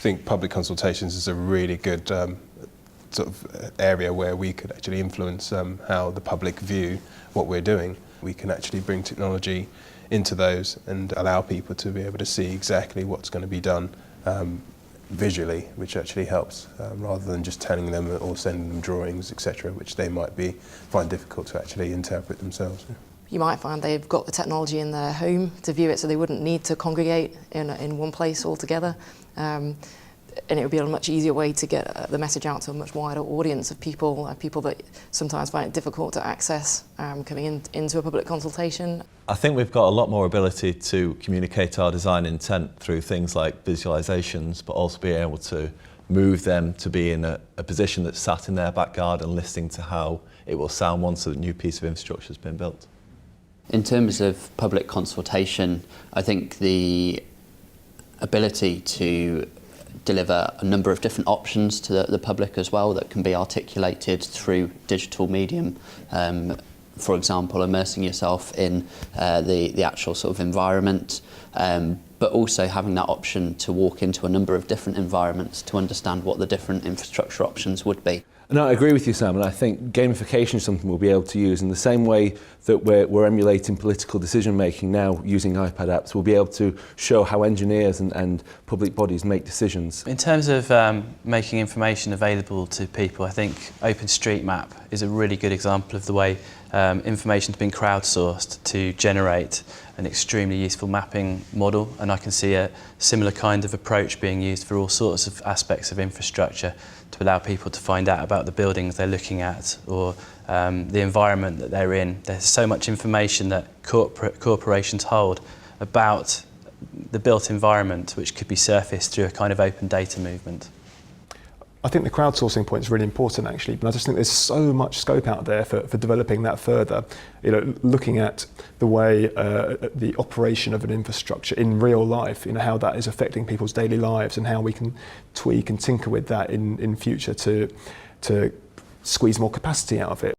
think public consultations is a really good sort of area where we could actually influence how the public view what we're doing. We can actually bring technology into those and allow people to be able to see exactly what's going to be done visually, which actually helps, rather than just telling them or sending them drawings, etc., which they might find difficult to actually interpret themselves. You might find they've got the technology in their home to view it, so they wouldn't need to congregate in one place altogether. And it would be a much easier way to get the message out to a much wider audience of people that sometimes find it difficult to access coming into a public consultation. I think we've got a lot more ability to communicate our design intent through things like visualisations, but also being able to move them to be in a position that's sat in their back garden listening to how it will sound once a new piece of infrastructure has been built. In terms of public consultation, I think the ability to deliver a number of different options to the public as well that can be articulated through digital medium. For example, immersing yourself in the actual sort of environment, but also having that option to walk into a number of different environments to understand what the different infrastructure options would be. No, I agree with you, Sam, and I think gamification is something we'll be able to use in the same way that we're emulating political decision making now using iPad apps. We'll be able to show how engineers and public bodies make decisions. In terms of making information available to people, I think OpenStreetMap is a really good example of the way information's been crowdsourced to generate an extremely useful mapping model, and I can see a similar kind of approach being used for all sorts of aspects of infrastructure to allow people to find out about the buildings they're looking at or the environment that they're in. There's so much information that corporations hold about the built environment which could be surfaced through a kind of open data movement. I think the crowdsourcing point is really important, actually, but I just think there's so much scope out there for developing that further. You know, looking at the way the operation of an infrastructure in real life, you know, how that is affecting people's daily lives and how we can tweak and tinker with that in future to squeeze more capacity out of it.